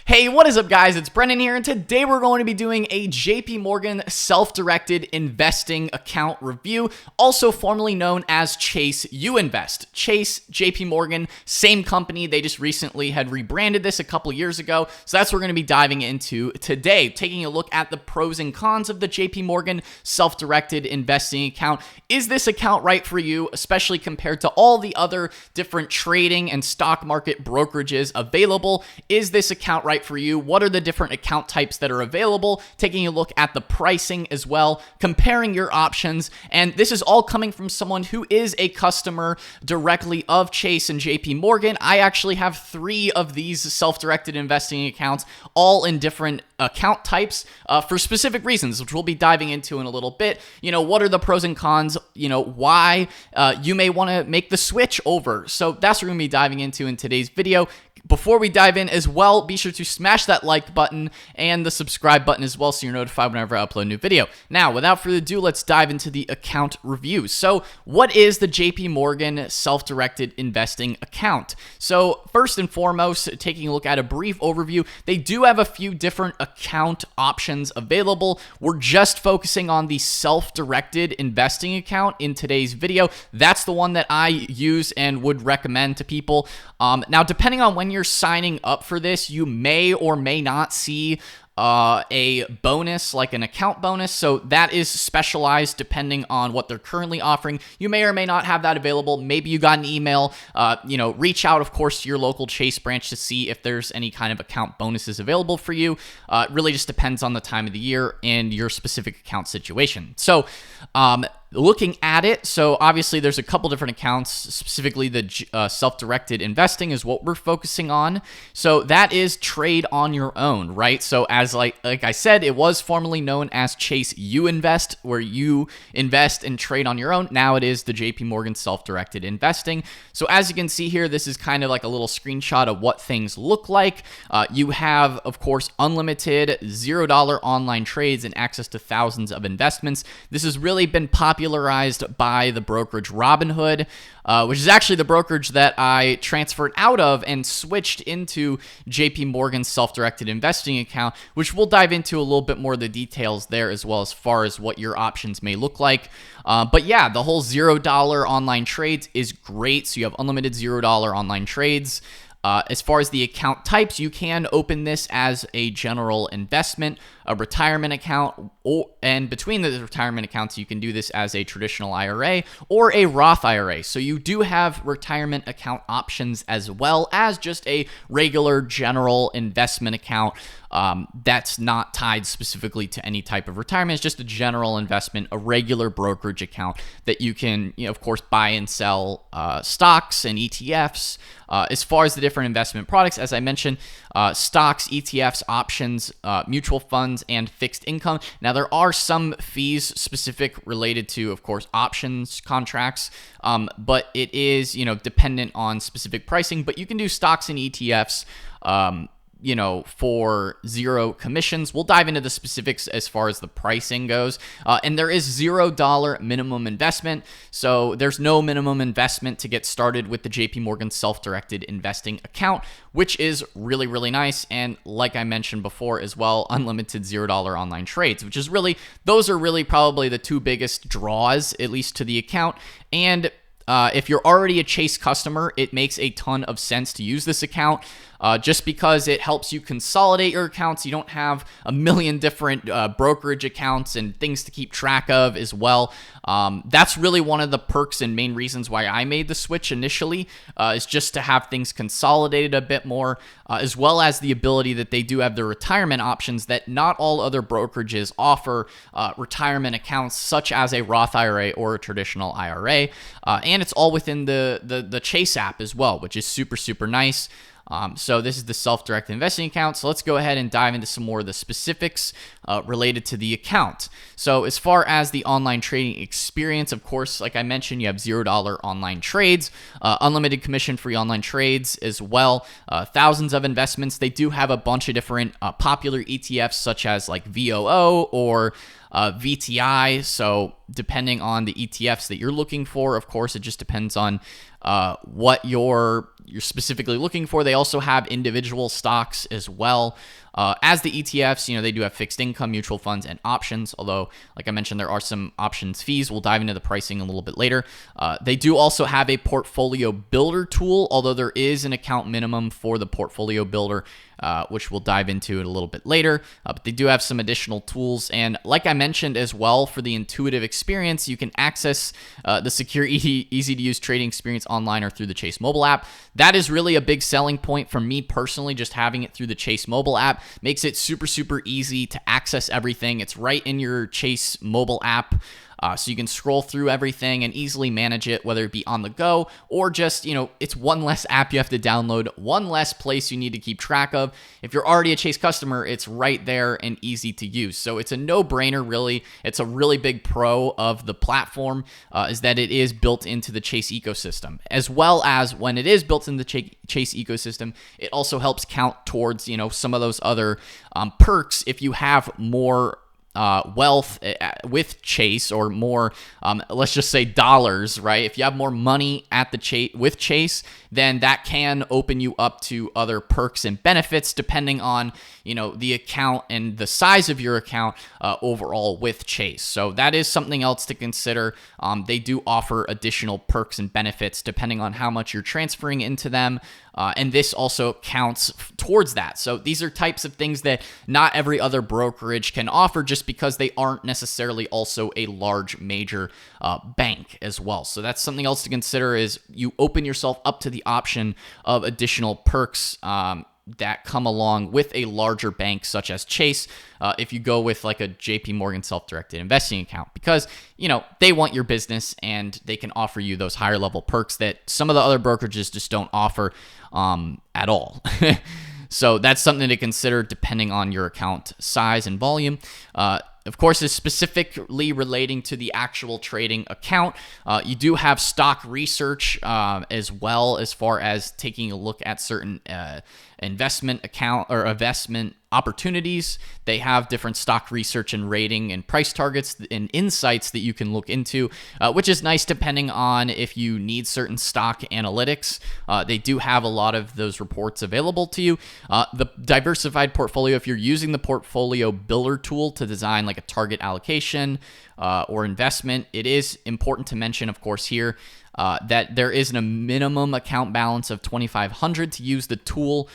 Hey, what is up, guys? It's Brendan here, and today we're going to be doing a JP Morgan self-directed investing account review, also formerly known as Chase U Invest. Chase, JP Morgan, same company. They just recently had rebranded this a couple years ago, so that's what we're going to be diving into today, taking a look at the pros and cons of the JP Morgan self-directed investing account. Is this account right for you, especially compared to all the other different trading and stock market brokerages available? Is this account right for you? What are the different account types that are available? Taking a look at the pricing as well, comparing your options. And this is all coming from someone who is a customer directly of Chase and JP Morgan. I actually have 3 of these self-directed investing accounts, all in different account types for specific reasons, which we'll be diving into in a little bit. What are the pros and cons? Why you may want to make the switch over. So that's what we're going to be diving into in today's video. Before we dive in as well, be sure to smash that like button and the subscribe button as well so you're notified whenever I upload a new video. Now, without further ado, let's dive into the account review. So, what is the JP Morgan self-directed investing account? So, first and foremost, taking a look at a brief overview, they do have a few different account options available. We're just focusing on the self-directed investing account in today's video. That's the one that I use and would recommend to people. Now, depending on when you're signing up for this, you may or may not see a bonus, like an account bonus. So that is specialized depending on what they're currently offering. You may or may not have that available. Maybe you got an email. Reach out, of course, to your local Chase branch to see if there's any kind of account bonuses available for you. It really just depends on the time of the year and your specific account situation. So, looking at it, so obviously there's a couple different accounts, specifically the self-directed investing is what we're focusing on. So that is trade on your own, right? So as like I said, it was formerly known as Chase U Invest, where you invest and trade on your own. Now it is the JP Morgan self-directed investing. So as you can see here, this is kind of like a little screenshot of what things look like. You have, of course, unlimited $0 online trades and access to thousands of investments. This has really been popularized by the brokerage Robinhood, which is actually the brokerage that I transferred out of and switched into JP Morgan's self-directed investing account, which we'll dive into a little bit more of the details there as well as far as what your options may look like. But yeah, the whole $0 online trades is great. So you have unlimited $0 online trades. As far as the account types, you can open this as a general investment, a retirement account, and between the retirement accounts, you can do this as a traditional IRA or a Roth IRA. So you do have retirement account options as well as just a regular general investment account that's not tied specifically to any type of retirement. It's just a general investment, a regular brokerage account that you can, of course, buy and sell stocks and ETFs. As far as the different investment products, as I mentioned, stocks, ETFs, options, mutual funds, and fixed income. Now, there are some fees specific related to, of course, options contracts, but it is, dependent on specific pricing. But you can do stocks and ETFs, for 0 commissions. We'll dive into the specifics as far as the pricing goes. And there is $0 minimum investment. So there's no minimum investment to get started with the JP Morgan self-directed investing account, which is really, really nice. And like I mentioned before as well, unlimited $0 online trades, which is those are really probably the 2 biggest draws, at least to the account. And if you're already a Chase customer, it makes a ton of sense to use this account just because it helps you consolidate your accounts. You don't have a million different brokerage accounts and things to keep track of as well. That's really one of the perks and main reasons why I made the switch initially, is just to have things consolidated a bit more, as well as the ability that they do have the retirement options that not all other brokerages offer, retirement accounts such as a Roth IRA or a traditional IRA. And it's all within the Chase app as well, which is super, super nice. So this is the self-directed investing account. So let's go ahead and dive into some more of the specifics related to the account. So as far as the online trading experience, of course, like I mentioned, you have $0 online trades, unlimited commission-free online trades as well, thousands of investments. They do have a bunch of different popular ETFs such as like VOO or VTI. So depending on the ETFs that you're looking for, of course, it just depends on what you're specifically looking for. They also have individual stocks as well. As the ETFs, they do have fixed income, mutual funds, and options. Although, like I mentioned, there are some options fees. We'll dive into the pricing a little bit later. They do also have a portfolio builder tool, although there is an account minimum for the portfolio builder, which we'll dive into it a little bit later. But they do have some additional tools. And like I mentioned as well, for the intuitive experience, you can access the secure, easy-to-use trading experience online or through the Chase mobile app. That is really a big selling point for me personally. Just having it through the Chase mobile app makes it super, super easy to access everything. It's right in your Chase mobile app. So you can scroll through everything and easily manage it, whether it be on the go or just, it's one less app you have to download, one less place you need to keep track of. If you're already a Chase customer, it's right there and easy to use. So it's a no-brainer, really. It's a really big pro of the platform is that it is built into the Chase ecosystem, as well as when it is built in the Chase ecosystem, it also helps count towards, some of those other perks if you have more wealth with Chase, or more, let's just say dollars, right? If you have more money at the with Chase, then that can open you up to other perks and benefits depending on, the account and the size of your account overall with Chase. So that is something else to consider. They do offer additional perks and benefits depending on how much you're transferring into them. And this also counts towards that. So these are types of things that not every other brokerage can offer, just because they aren't necessarily also a large major bank as well. So that's something else to consider, is you open yourself up to the option of additional perks that come along with a larger bank such as Chase, if you go with like a JP Morgan self-directed investing account, because they want your business and they can offer you those higher level perks that some of the other brokerages just don't offer at all. So that's something to consider depending on your account size and volume. Of course, is specifically relating to the actual trading account. You do have stock research as well, as far as taking a look at certain investment account or investment opportunities. They have different stock research and rating and price targets and insights that you can look into, which is nice depending on if you need certain stock analytics. They do have a lot of those reports available to you. The diversified portfolio, if you're using the portfolio builder tool to design like a target allocation or investment, it is important to mention, of course, here that there is a minimum account balance of $2,500 to use the tool.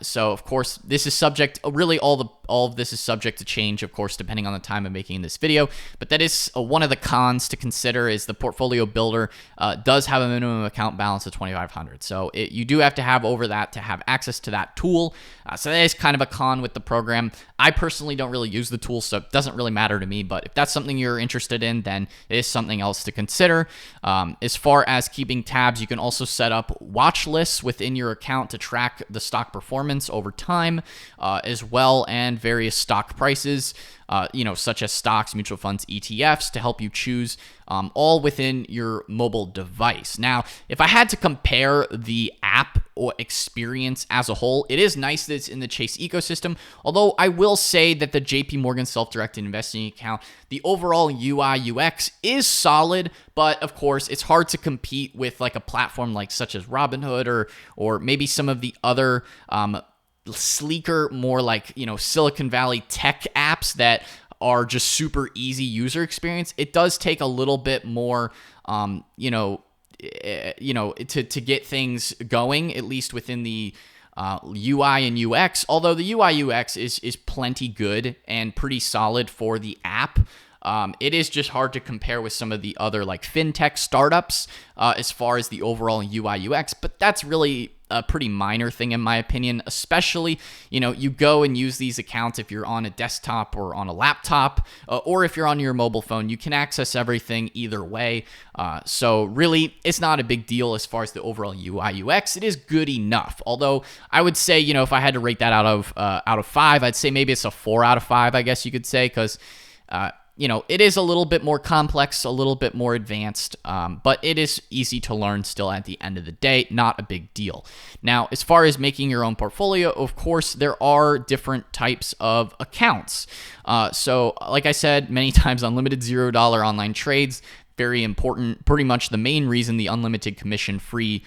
So of course, this is subject, really all of this is subject to change, of course, depending on the time of making this video. But that is one of the cons to consider, is the portfolio builder does have a minimum account balance of $2,500. So you do have to have over that to have access to that tool. So that is kind of a con with the program. I personally don't really use the tool, so it doesn't really matter to me. But if that's something you're interested in, then it is something else to consider. As far as keeping tabs, you can also set up watch lists within your account to track the stock performance over time, as well, and various stock prices, such as stocks, mutual funds, ETFs, to help you choose, all within your mobile device. Now, if I had to compare the app or experience as a whole, it is nice that it's in the Chase ecosystem, although I will say that the JP Morgan self-directed investing account, the overall UI UX is solid, but of course, it's hard to compete with like a platform like such as Robinhood or maybe some of the other sleeker, more like, Silicon Valley tech apps that are just super easy user experience. It does take a little bit more, to get things going, at least within the UI and UX. Although the UI UX is plenty good and pretty solid for the app. It is just hard to compare with some of the other like fintech startups as far as the overall UI UX, but that's really a pretty minor thing in my opinion. Especially, you go and use these accounts if you're on a desktop or on a laptop, or if you're on your mobile phone, you can access everything either way. So really, it's not a big deal as far as the overall UI UX. It is good enough. Although I would say, if I had to rate that out of 5, I'd say maybe it's a 4 out of 5, I guess you could say, because it is a little bit more complex, a little bit more advanced, but it is easy to learn still at the end of the day, not a big deal. Now, as far as making your own portfolio, of course, there are different types of accounts. So like I said, many times unlimited $0 online trades, very important, pretty much the main reason the unlimited commission-free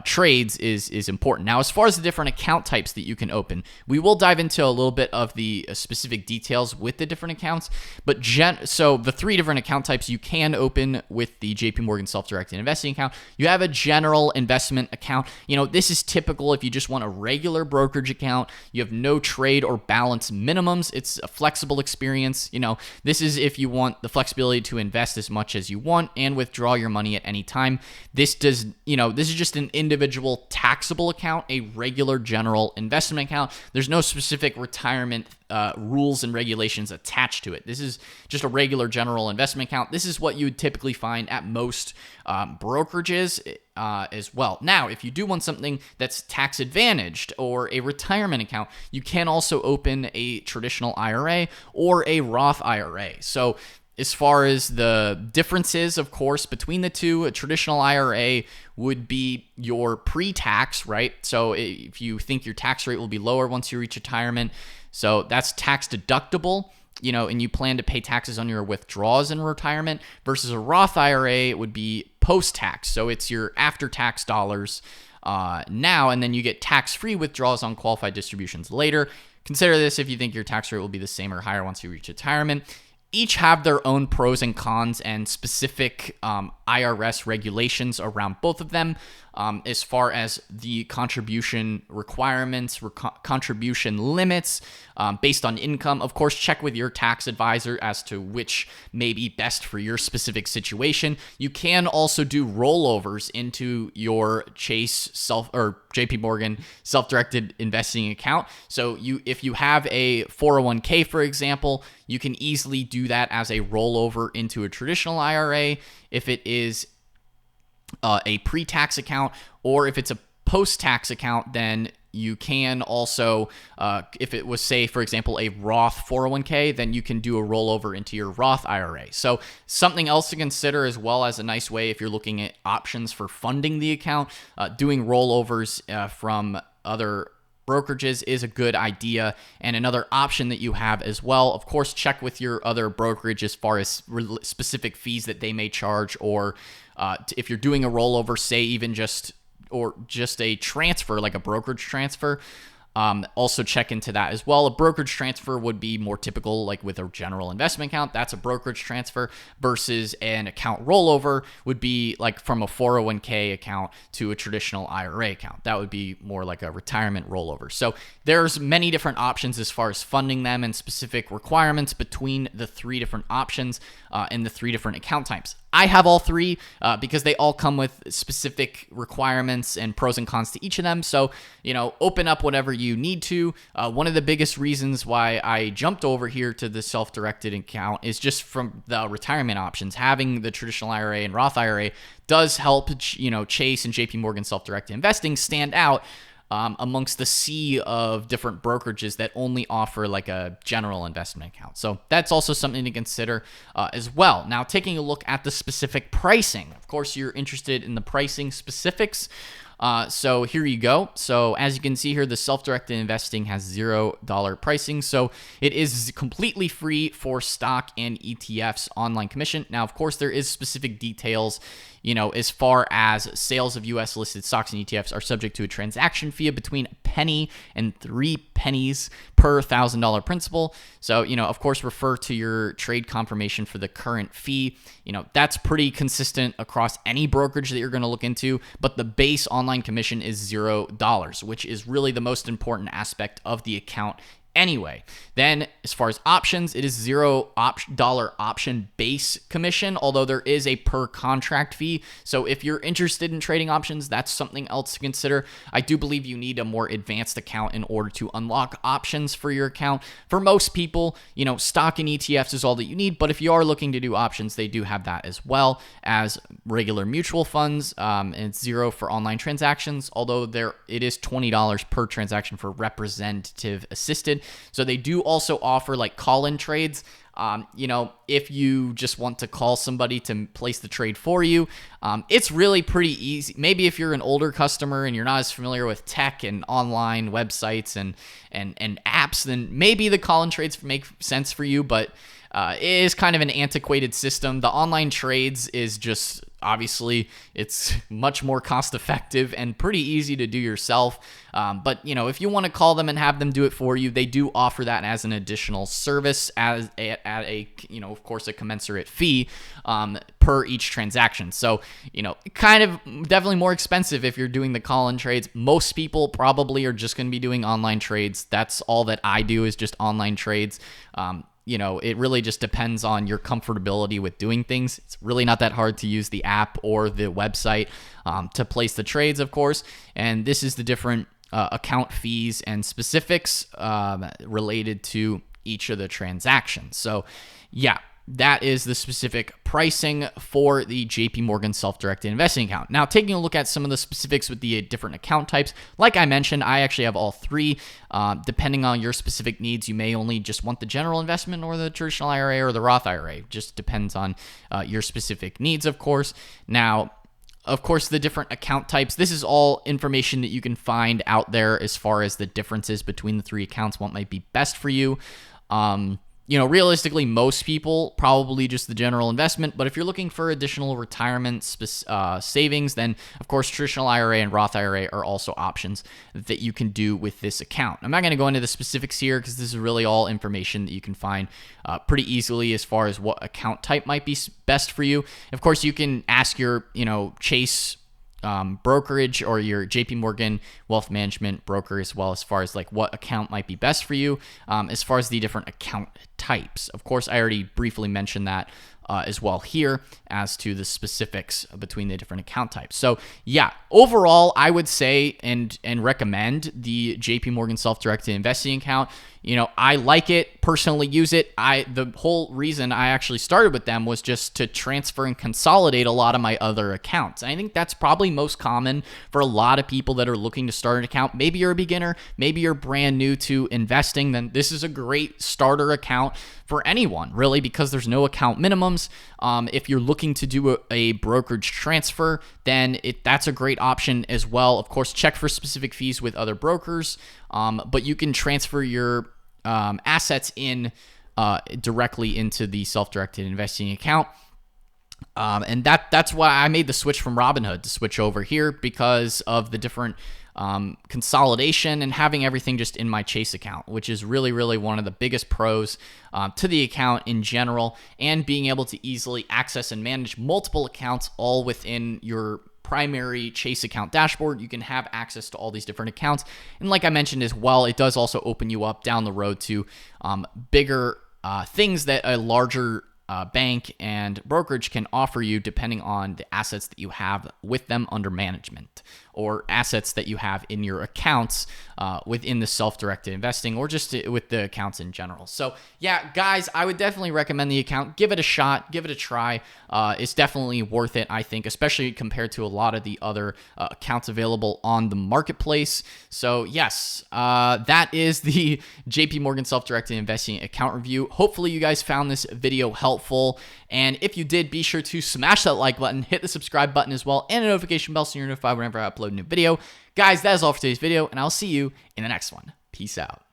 trades is important. Now, as far as the different account types that you can open, we will dive into a little bit of the specific details with the different accounts, but so the 3 different account types you can open with the JP Morgan Self-Directed Investing account. You have a general investment account. This is typical if you just want a regular brokerage account. You have no trade or balance minimums. It's a flexible experience. This is if you want the flexibility to invest as much as you want and withdraw your money at any time. This is just an individual taxable account, a regular general investment account. There's no specific retirement rules and regulations attached to it. This is just a regular general investment account. This is what you would typically find at most brokerages as well. Now, if you do want something that's tax advantaged or a retirement account, you can also open a traditional IRA or a Roth IRA. So as far as the differences, of course, between the two, a traditional IRA would be your pre-tax, right? So if you think your tax rate will be lower once you reach retirement, so that's tax deductible, and you plan to pay taxes on your withdrawals in retirement, versus a Roth IRA would be post-tax. So it's your after-tax dollars now, and then you get tax-free withdrawals on qualified distributions later. Consider this if you think your tax rate will be the same or higher once you reach retirement. Each have their own pros and cons and specific IRS regulations around both of them, as far as the contribution requirements, contribution limits based on income. Of course, check with your tax advisor as to which may be best for your specific situation. You can also do rollovers into your Chase or JP Morgan self-directed investing account. So if you have a 401k, for example, you can easily do that as a rollover into a traditional IRA if it is a pre-tax account, or if it's a post-tax account, then you can also, if it was, say, for example, a Roth 401k, then you can do a rollover into your Roth IRA. So something else to consider, as well as a nice way if you're looking at options for funding the account, doing rollovers from other brokerages is a good idea, and another option that you have as well. Of course, check with your other brokerage as far as specific fees that they may charge, or if you're doing a rollover, say even just a transfer, like a brokerage transfer. Also check into that as well. A brokerage transfer would be more typical, like with a general investment account. That's a brokerage transfer, versus an account rollover would be like from a 401k account to a traditional IRA account. That would be more like a retirement rollover. So there's many different options as far as funding them and specific requirements between the 3 different options and the 3 different account types. I have all 3 because they all come with specific requirements and pros and cons to each of them. So, open up whatever you need to. One of the biggest reasons why I jumped over here to the self-directed account is just from the retirement options. Having the traditional IRA and Roth IRA does help, Chase and JP Morgan self-directed investing stand out amongst the sea of different brokerages that only offer like a general investment account. So that's also something to consider as well. Now, taking a look at the specific pricing. Of course, you're interested in the pricing specifics. So here you go. So as you can see here, the self-directed investing has $0 pricing. So it is completely free for stock and ETFs online commission. Now, of course, there is specific details, as far as sales of US listed stocks and ETFs are subject to a transaction fee of between a penny and 3 pennies per $1,000 principal. So, of course, refer to your trade confirmation for the current fee. That's pretty consistent across any brokerage that you're going to look into, but the base online commission is $0, which is really the most important aspect of the account anyway. Then as far as options, it is $0 option base commission, although there is a per contract fee. So if you're interested in trading options, that's something else to consider. I do believe you need a more advanced account in order to unlock options for your account. For most people, stock and ETFs is all that you need, but if you are looking to do options, they do have that as well as regular mutual funds, and it's $0 for online transactions, although it is $20 per transaction for representative assisted. So they do also offer like call-in trades. If you just want to call somebody to place the trade for you, it's really pretty easy. Maybe if you're an older customer and you're not as familiar with tech and online websites and apps, then maybe the call-in trades make sense for you, but it is kind of an antiquated system. The online trades is just, obviously, it's much more cost effective and pretty easy to do yourself. But if you want to call them and have them do it for you, they do offer that as an additional service at a of course, a commensurate fee per each transaction. So, kind of definitely more expensive if you're doing the call-in trades. Most people probably are just going to be doing online trades. That's all that I do, is just online trades. It really just depends on your comfortability with doing things. It's really not that hard to use the app or the website to place the trades, of course. And this is the different account fees and specifics related to each of the transactions. So, yeah, that is the specific pricing for the JP Morgan self-directed investing account. Now, taking a look at some of the specifics with the different account types, like I mentioned, I actually have all three. Depending on your specific needs, you may only just want the general investment or the traditional IRA or the Roth IRA. Just depends on your specific needs, of course. Now, of course, the different account types, this is all information that you can find out there as far as the differences between the three accounts, what might be best for you. Realistically, most people probably just the general investment, but if you're looking for additional retirement savings, then of course traditional IRA and Roth IRA are also options that you can do with this account. I'm not going to go into the specifics here because this is really all information that you can find pretty easily as far as what account type might be best for you. Of course, you can ask your Chase brokerage or your JP Morgan wealth management broker as well, as far as like what account might be best for you, as far as the different account types. Of course, I already briefly mentioned that as well here as to the specifics between the different account types. So yeah, overall, I would say and recommend the JP Morgan self-directed investing account. I like it, personally use it. The whole reason I actually started with them was just to transfer and consolidate a lot of my other accounts. And I think that's probably most common for a lot of people that are looking to start an account. Maybe you're a beginner, maybe you're brand new to investing, then this is a great starter account for anyone, really, because there's no account minimums. If you're looking to do a brokerage transfer, then that's a great option as well. Of course, check for specific fees with other brokers, but you can transfer your assets in directly into the self-directed investing account. And that's why I made the switch from Robinhood to switch over here, because of the different consolidation and having everything just in my Chase account, which is really, really one of the biggest pros to the account in general, and being able to easily access and manage multiple accounts all within your primary Chase account dashboard. You can have access to all these different accounts. And like I mentioned as well, it does also open you up down the road to bigger things that a larger bank and brokerage can offer you, depending on the assets that you have with them under management, or assets that you have in your accounts within the self-directed investing, or just with the accounts in general. So yeah, guys, I would definitely recommend the account. Give it a shot, give it a try. It's definitely worth it, I think, especially compared to a lot of the other accounts available on the marketplace. So yes, that is the JP Morgan self-directed investing account review. Hopefully you guys found this video helpful. And if you did, be sure to smash that like button, hit the subscribe button as well, and a notification bell so you're notified whenever I upload a new video. Guys, that is all for today's video, and I'll see you in the next one. Peace out.